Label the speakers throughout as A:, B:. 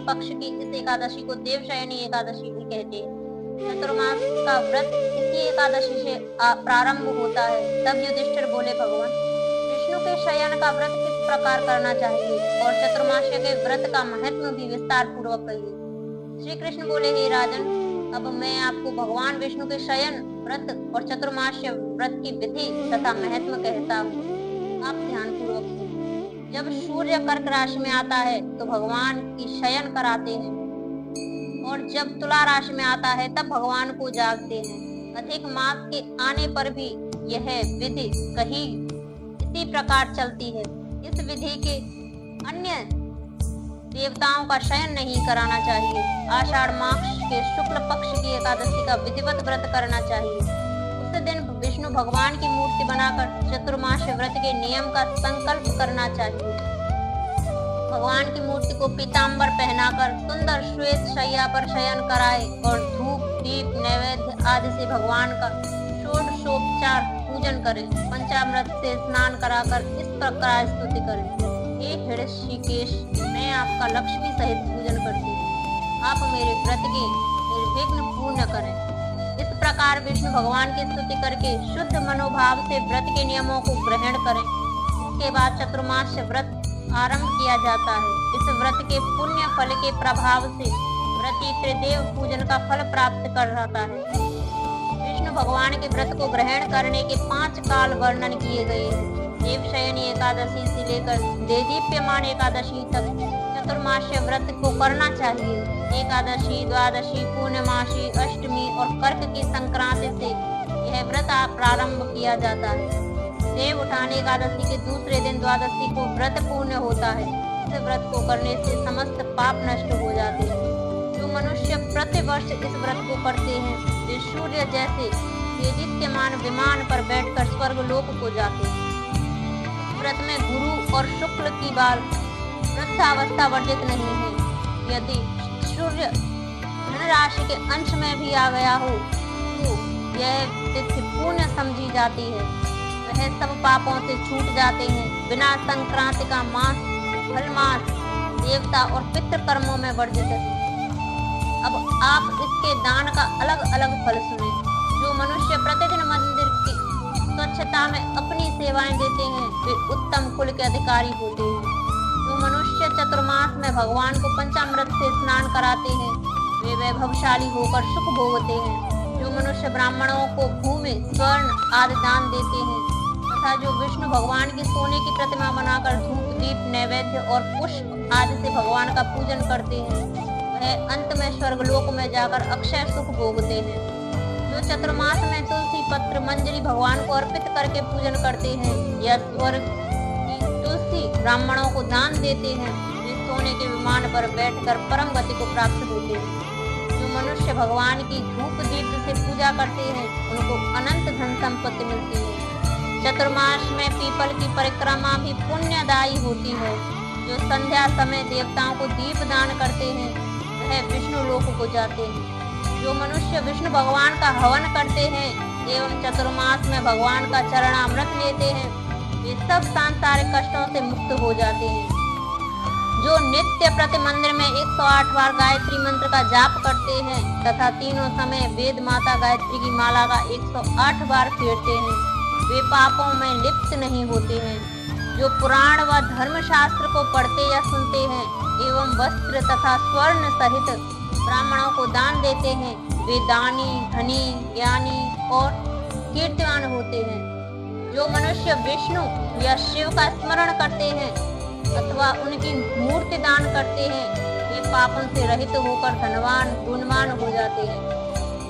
A: शुक्ल पक्ष की इस एकादशी को देवशयनी एकादशी भी कहते हैं। चतुर्मास का व्रत इसी एकादशी से प्रारंभ होता है। तब युधिष्ठिर बोले, भगवान विष्णु के शयन का व्रत किस प्रकार करना चाहिए और चतुर्मास्य के व्रत का महत्व भी विस्तार पूर्वक कहिए। श्री कृष्ण बोले, हे राजन, अब मैं आपको भगवान विष्णु के शयन व्रत और चतुर्मास्य व्रत की विधि तथा महत्व कहता हूँ। आप ध्यान पूर्वक सुनिए। जब सूर्य कर्क राशि में आता है तो भगवान की शयन कराते हैं और जब तुला राशि में आता है तब भगवान को जागते हैं। अधिक मास के आने पर भी यह विधि कहीं इसी प्रकार चलती है। इस विधि के अन्य देवताओं का शयन नहीं कराना चाहिए। आषाढ़ मास के शुक्ल पक्ष की एकादशी का विधिवत व्रत करना चाहिए। उस दिन विष्णु भगवान की मूर्ति बनाकर चतुर्मास व्रत के नियम का संकल्प करना चाहिए। भगवान की मूर्ति को पीताम्बर पहनाकर सुंदर श्वेत शैया पर शयन कराए और धूप दीप नैवेद्य आदि से भगवान का षोडशोपचार पूजन करें। पंचामृत से स्नान कराकर इस प्रकार स्तुति करें, हे हृषिकेश, मैं आपका लक्ष्मी सहित पूजन करती हूँ। आप मेरे व्रत के निर्विघ्न पूर्ण करें। इस प्रकार विष्णु भगवान की स्तुति करके शुद्ध मनोभाव से व्रत के नियमों को ग्रहण करें। इसके बाद चतुर्मास व्रत आरंभ किया जाता है। इस व्रत के पुण्य फल के प्रभाव से व्रती त्रिदेव पूजन का फल प्राप्त कर जाता है। विष्णु भगवान के व्रत को ग्रहण करने के 5 काल वर्णन किए गए हैं। देवशयनी एकादशी से लेकर देदीप्यमान एकादशी तक चतुर्मास्य व्रत को करना चाहिए। एकादशी, द्वादशी, पूर्णमासी, अष्टमी और कर्क की संक्रांति से यह व्रत प्रारंभ किया जाता है। देव उठान एकादशी के दूसरे दिन द्वादशी को व्रत पूर्ण होता है। इस व्रत को करने से समस्त पाप नष्ट हो जाते हैं। जो मनुष्य प्रतिवर्ष इस व्रत को करते हैं वे सूर्य जैसे देदीप्यमान विमान पर बैठकर स्वर्ग लोक को जाते हैं। व्रत में गुरु और शुक्ल की बाल वृद्धावस्था वर्जित नहीं है। यदि सूर्य धन राशि के अंश में भी आ गया हो तो यह तिथि पुण्य समझी जाती है। वह सब पापों से छूट जाते हैं। बिना संक्रांति का मास फल मास देवता और पितृ कर्मों में वर्जित है। अब आप इसके दान का अलग अलग फल सुने। जो मनुष्य प्रतिदिन मंदिर की स्वच्छता में अपनी सेवाएं देते हैं वे उत्तम कुल के अधिकारी होते हैं। जो मनुष्य चतुर्मास में भगवान को पंचामृत से स्नान कराते हैं वे वैभवशाली होकर सुख भोगते हैं। जो मनुष्य ब्राह्मणों को भूमि स्वर्ण आदि दान देते हैं तथा जो विष्णु भगवान की सोने की प्रतिमा बनाकर धूप दीप नैवेद्य और पुष्प आदि से भगवान का पूजन करते हैं वह अंत में स्वर्गलोक में जाकर अक्षय सुख भोगते हैं। जो चतुर्मास में तुलसी पत्र मंजरी भगवान को अर्पित करके पूजन करते हैं या स्वर्ग की तुलसी ब्राह्मणों को दान देते हैं वे सोने के विमान पर बैठकर परम गति को प्राप्त होते हैं। जो मनुष्य भगवान की धूप दीप से पूजा करते हैं उनको अनंत धन संपत्ति मिलती है। चतुर्मास में पीपल की परिक्रमा भी पुण्यदायी होती है। जो संध्या समय देवताओं को दीप दान करते हैं वह विष्णु लोक को जाते हैं। जो मनुष्य विष्णु भगवान का हवन करते हैं एवं चतुर्मास में भगवान का चरणामृत लेते हैं वे सब सांसारिक कष्टों से मुक्त हो जाते हैं। जो नित्य प्रति मंदिर में 108 बार गायत्री मंत्र का जाप करते हैं तथा तीनों समय वेद माता गायत्री की माला का 108 बार फेरते हैं वे पापों में लिप्त नहीं होते हैं। जो पुराण व धर्मशास्त्र को पढ़ते या सुनते हैं एवं वस्त्र तथा स्वर्ण सहित ब्राह्मणों को दान देते हैं वे दानी धनी ज्ञानी और कीर्तिवान होते हैं। जो मनुष्य विष्णु या शिव का स्मरण करते हैं अथवा उनकी मूर्ति दान करते हैं वे पापों से रहित होकर धनवान गुणवान हो जाते हैं।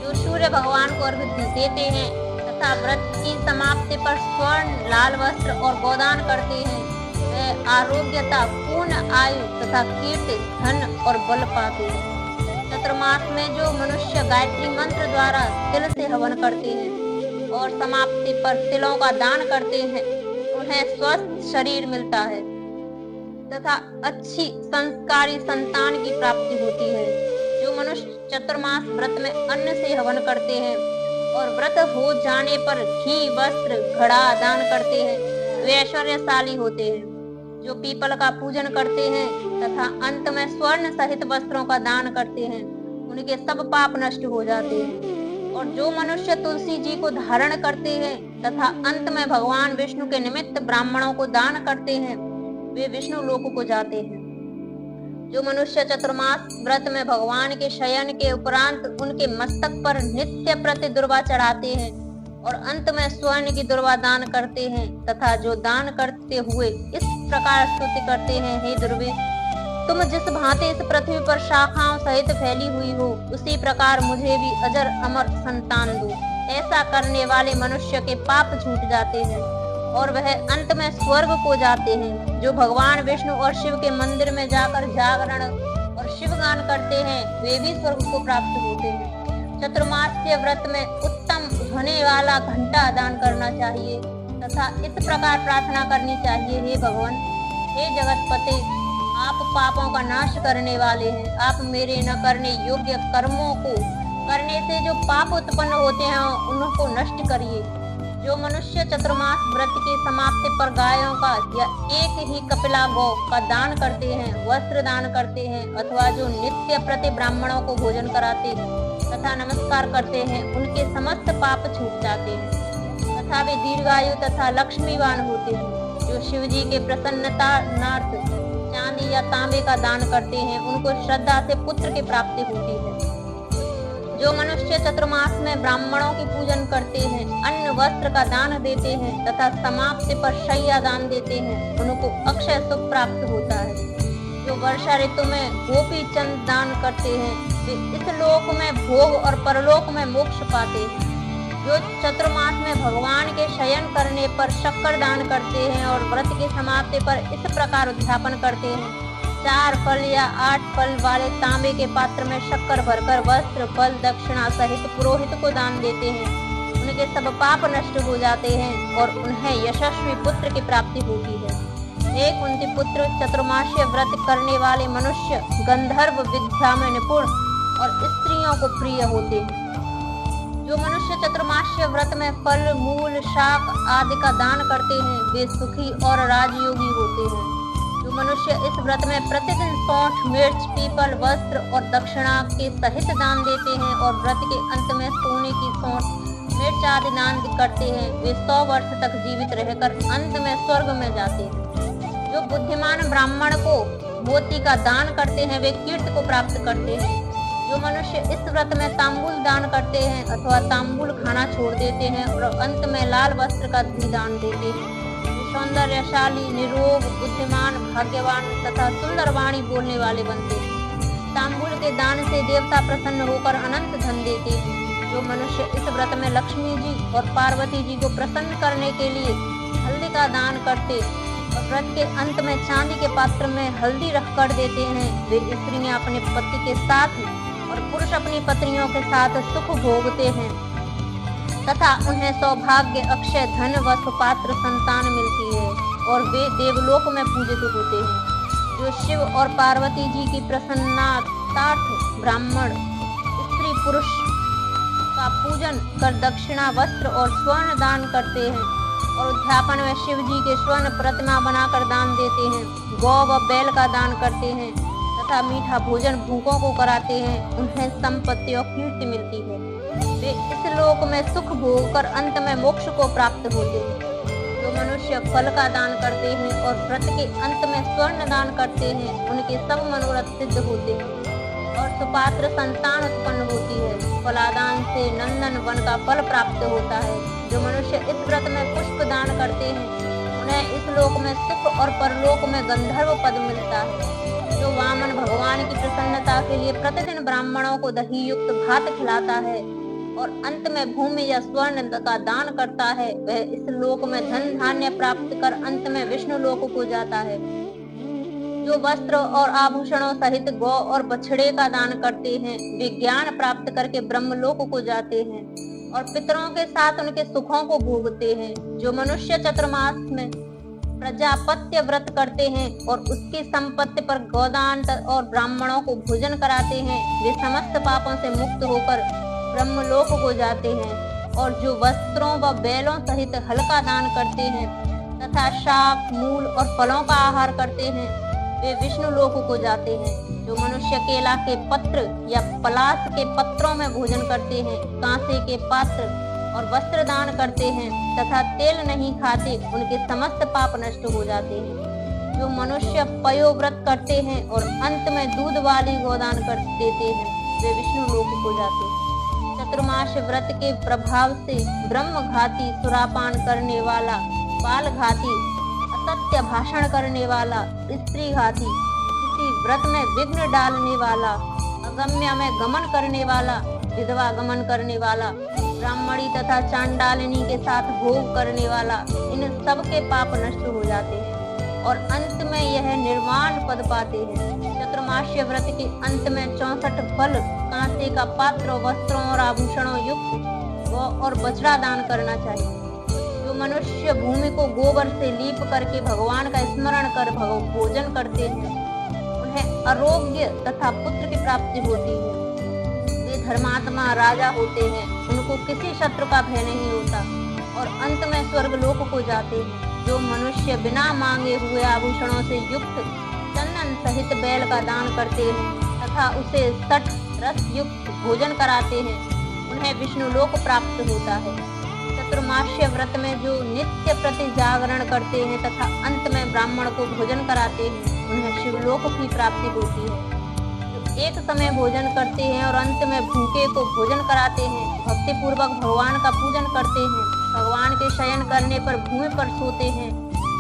A: जो सूर्य भगवान को अर्घ्य देते हैं तथा व्रत की समाप्ति पर स्वर्ण लाल वस्त्र और गोदान करते हैं वह आरोग्यता पूर्ण आयु तथा कीर्ति धन और बल पाते हैं। चतुर्मास में जो मनुष्य गायत्री मंत्र द्वारा तिल से हवन करते हैं और समाप्ति पर तिलों का दान करते हैं उन्हें स्वस्थ शरीर मिलता है तथा अच्छी संस्कारी संतान की प्राप्ति होती है। जो मनुष्य चतुर्मास व्रत में अन्न से हवन करते हैं और व्रत हो जाने पर घी वस्त्र घड़ा दान करते हैं वे ऐश्वर्यशाली होते हैं। जो पीपल का पूजन करते हैं तथा अंत में स्वर्ण सहित वस्त्रों का दान करते हैं, उनके सब पाप नष्ट हो जाते हैं। और जो मनुष्य तुलसी जी को धारण करते हैं तथा अंत में भगवान विष्णु के निमित्त ब्राह्मणों को दान करते हैं, वे विष्णु लोक को जाते हैं। जो मनुष्य चतुर्मास व्रत में भगवान के शयन के उपरांत उनके मस्तक पर नित्य प्रति दुर्वा चढ़ाते हैं और अंत में स्वर्ण की दुर्वा दान करते हैं तथा जो दान करते हुए इस प्रकार स्तुति करते हैं, हे दुर्वे, तुम जिस भांति इस पृथ्वी पर शाखाओं सहित फैली हुई हो, उसी प्रकार मुझे भी अजर अमर संतान दो। ऐसा करने वाले मनुष्य के पाप छूट जाते हैं और वह अंत में स्वर्ग को जाते हैं। जो भगवान विष्णु और शिव के मंदिर में जाकर जागरण और शिवगान करते हैं, वे भी स्वर्ग को प्राप्त होते हैं। चतुर्मास्य व्रत में उत्तम ध्वनि वाला घंटा दान करना चाहिए तथा इस प्रकार प्रार्थना करनी चाहिए, हे भगवान, हे जगतपते, आप पापों का नाश करने वाले हैं। आप मेरे न करने योग्य कर्मों को करने से जो पाप उत्पन्न होते हैं उनको नष्ट करिए। जो मनुष्य चतुर्मास व्रत की समाप्ति पर गायों का या एक ही कपिला गौ का दान करते हैं, वस्त्र दान करते हैं अथवा जो नित्य प्रति ब्राह्मणों को भोजन कराते तथा नमस्कार करते हैं, उनके समस्त पाप छूट जाते हैं तथा वे दीर्घायु तथा लक्ष्मीवान होते हैं। जो शिव जी के प्रसन्नतार्थ चांदी या तांबे का दान करते हैं, उनको श्रद्धा से पुत्र की प्राप्ति होती है। जो मनुष्य चतुर्मास में ब्राह्मणों की पूजन करते हैं, अन्न वस्त्र का दान देते हैं तथा समाप्ति पर शय्या दान देते हैं, उनको अक्षय सुख प्राप्त होता है। जो वर्षा ऋतु में गोपी चंद दान करते हैं, वे इस लोक में भोग और परलोक में मोक्ष पाते हैं। जो चतुर्मास में भगवान के शयन करने पर शक्कर दान करते हैं और व्रत की समाप्ति पर इस प्रकार उद्यापन करते हैं, 4 फल या 8 फल वाले तांबे के पात्र में शक्कर भरकर वस्त्र फल दक्षिणा सहित पुरोहित को दान देते हैं, उनके सब पाप नष्ट हो जाते हैं और उन्हें यशस्वी पुत्र की प्राप्ति होती है। हे कुंती पुत्र, चतुर्मास्य व्रत करने वाले मनुष्य गंधर्व विद्या में निपुण और स्त्रियों को प्रिय होते हैं। जो मनुष्य चतुर्मास्य व्रत में फल मूल शाक आदि का दान करते हैं, वे सुखी और राजयोगी होते हैं। जो मनुष्य इस व्रत में प्रतिदिन सौंठ मिर्च पीपल वस्त्र और दक्षिणा के सहित दान देते हैं और व्रत के अंत में सोने की सौंठ मिर्च आदि दान करते हैं, वे 100 वर्ष तक जीवित रहकर अंत में स्वर्ग में जाते हैं। जो बुद्धिमान ब्राह्मण को मोती का दान करते हैं, वे कीर्ति को प्राप्त करते हैं। जो मनुष्य इस व्रत में तांबुल दान करते हैं अथवा तांबुल खाना छोड़ देते हैं और अंत में लाल वस्त्र का भी दान देते हैं, सौंदर्यशाली निरोग बुद्धिमान भाग्यवान तथा सुंदर वाणी बोलने वाले बनते हैं। तांबुल के दान से देवता प्रसन्न होकर अनंत धन देते हैं। जो मनुष्य इस व्रत में लक्ष्मी जी और पार्वती जी को प्रसन्न करने के लिए हल्दी का दान करते और व्रत के अंत में चांदी के पात्र में हल्दी रख कर देते हैं, वे स्त्रियां अपने पति के साथ और पुरुष अपनी पत्नियों के साथ सुख भोगते हैं तथा उन्हें सौभाग्य अक्षय धन व सुपात्र संतान मिलती है और वे देवलोक में पूजित होते हैं। जो शिव और पार्वती जी की प्रसन्नतार्थ ब्राह्मण स्त्री पुरुष का पूजन कर दक्षिणा वस्त्र और स्वर्ण दान करते हैं और उद्यापन में शिव जी के स्वर्ण प्रतिमा बनाकर दान देते हैं, गौ व बैल का दान करते हैं तथा मीठा भोजन भूखों को कराते हैं, उन्हें संपत्ति और कीर्ति मिलती है। वे इस लोक में सुख भोग कर अंत में मोक्ष को प्राप्त होते हैं। जो मनुष्य फल का दान करते हैं और व्रत के अंत में स्वर्ण दान करते हैं, उनके सब मनोरथ सिद्ध होते हैं और सुपात्र संतान उत्पन्न होती है। फलादान से नंदन वन का फल प्राप्त होता है। जो मनुष्य इस व्रत में पुष्प दान करते हैं, उन्हें इस लोक में सुख और परलोक में गंधर्व पद मिलता है। जो वामन भगवान की प्रसन्नता के लिए प्रतिदिन ब्राह्मणों को दही युक्त भात खिलाता है और अंत में भूमि या स्वर्ण का दान करता है, वह इस लोक में धन धान्य प्राप्त कर अंत में विष्णु लोक को जाता है। जो वस्त्र और आभूषणों सहित गौ और बछड़े का दान करते हैं, वे ज्ञान प्राप्त करके ब्रह्मलोक को जाते हैं और पितरों के साथ उनके सुखों को भोगते हैं। जो मनुष्य चतुर्मास में प्रजापत्य व्रत करते हैं और उसकी संपत्ति पर गोदान और ब्राह्मणों को भोजन कराते हैं, वे समस्त पापों से मुक्त होकर ब्रह्मलोक को जाते हैं। और जो वस्त्रों व बैलों सहित हल्का दान करते हैं, तथा शाक, मूल और फलों का आहार करते हैं वे विष्णु लोक को जाते हैं। जो मनुष्य केला के पत्र या पलाश के पत्रों में भोजन करते हैं, कांसे के पात्र और वस्त्र दान करते हैं तथा तेल नहीं खाते, उनके समस्त पाप नष्ट हो जाते हैं। जो मनुष्य पयोव्रत करते हैं और अंत में दूध वाली गोदान कर देते हैं वे विष्णु लोक को जाते हैं। चतुर्मास व्रत के प्रभाव से ब्रह्मघाती, सुरापान करने वाला, बाल घाती, असत्य भाषण करने वाला, स्त्री घाती, किसी व्रत में विघ्न डालने वाला, अगम्य में गमन करने वाला, विधवा गमन करने वाला, ब्राह्मणी तथा चांडालिनी के साथ भोग करने वाला, इन सब के पाप नष्ट हो जाते हैं और अंत में यह निर्वाण पद पाते हैं। चतुर्मास्य व्रत के अंत में 64 फल, कांसे का पात्र, वस्त्रों और आभूषणों युक्त गौ और बछड़ा दान करना चाहिए। जो मनुष्य भूमि को गोबर से लीप करके भगवान का स्मरण कर भोजन करते हैं उन्हें आरोग्य तथा पुत्र की प्राप्ति होती है। वे धर्मात्मा राजा होते हैं, उनको किसी शत्रु का भय नहीं होता और अंत में स्वर्ग लोक को जाते हैं। जो मनुष्य बिना मांगे हुए आभूषणों से युक्त चंदन सहित बैल का दान करते हैं तथा उसे 60 रस युक्त भोजन कराते हैं उन्हें विष्णु लोक प्राप्त होता है। चतुर्मास्य व्रत में जो नित्य प्रति जागरण करते हैं तथा अंत में ब्राह्मण को भोजन कराते हैं उन्हें शिवलोक की प्राप्ति होती है। जो एक समय भोजन करते हैं और अंत में भूखे को भोजन कराते हैं, भक्ति पूर्वक भगवान का पूजन करते हैं, भगवान के शयन करने पर भूमि पर सोते हैं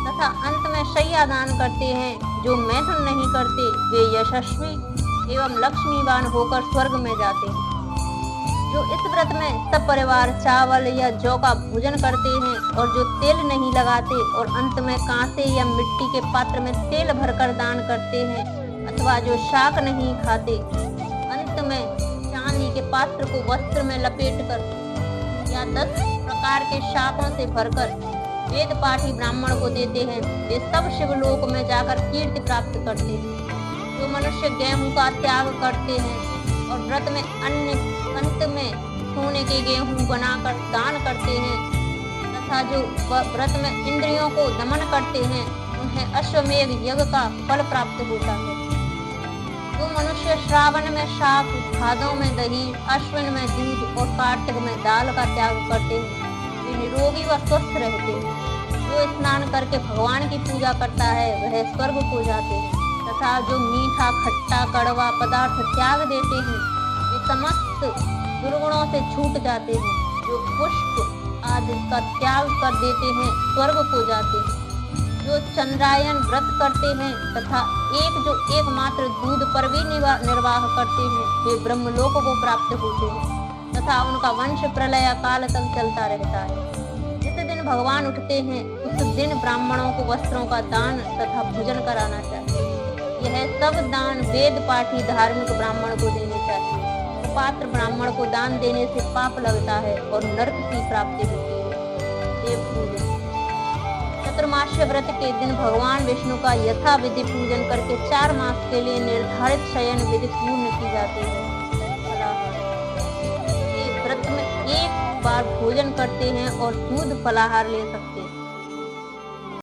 A: तथा अंत में शय्या दान करते हैं, जो मैथुन नहीं करते वे यशस्वी एवं लक्ष्मीवान होकर स्वर्ग में जाते हैं। जो इस व्रत में सब परिवार चावल या जौ का भोजन करते हैं और जो तेल नहीं लगाते और अंत में कांसे या मिट्टी के पात्र में तेल भरकर दान करते हैं अथवा जो शाक नहीं खाते, अंत में चांदी के पात्र को वस्त्र में लपेट कर या 10 प्रकार के शाकों से भरकर वेद पाठी ब्राह्मण को देते हैं, वे सब शिवलोक में जाकर कीर्ति प्राप्त करते हैं। जो मनुष्य गेहूं का त्याग करते हैं और व्रत में अंत में सोने के गेहूं बनाकर दान करते हैं तथा जो व्रत में इंद्रियों को दमन करते हैं उन्हें अश्वमेध यज्ञ का फल प्राप्त होता है। जो मनुष्य श्रावण में शाक, भादों में दही, अश्विन में दूध और कार्तिक में दाल का त्याग करते हैं वे निरोगी व स्वस्थ रहते हैं। जो स्नान करके भगवान की पूजा करता है वह स्वर्ग को जाते हैं तथा जो मीठा, खट्टा, कड़वा पदार्थ त्याग देते हैं वे समस्त दुर्गुणों से छूट जाते हैं। जो पुष्प आदि का त्याग कर देते हैं स्वर्ग को जाते हैं। जो चंद्रायन व्रत करते हैं तथा जो एकमात्र दूध पर भी निर्वाह करते हैं वे ब्रह्मलोक को प्राप्त होते हैं तथा उनका वंश प्रलय काल तक चलता रहता है। जिस दिन भगवान उठते हैं उस दिन ब्राह्मणों को वस्त्रों का दान तथा भोजन कराना चाहिए। यह सब दान वेद पाठी धार्मिक ब्राह्मण को देने चाहिए। पात्र ब्राह्मण को दान देने से पाप लगता है और नरक की प्राप्ति होती है। देव पूजन। चतुर्मास्य व्रत के दिन भगवान विष्णु का यथा विधि पूजन करके 4 मास के लिए निर्धारित शयन विधि पूर्ण की जाती है। व्रत में एक बार भोजन करते हैं और दूध फलाहार ले सकते हैं।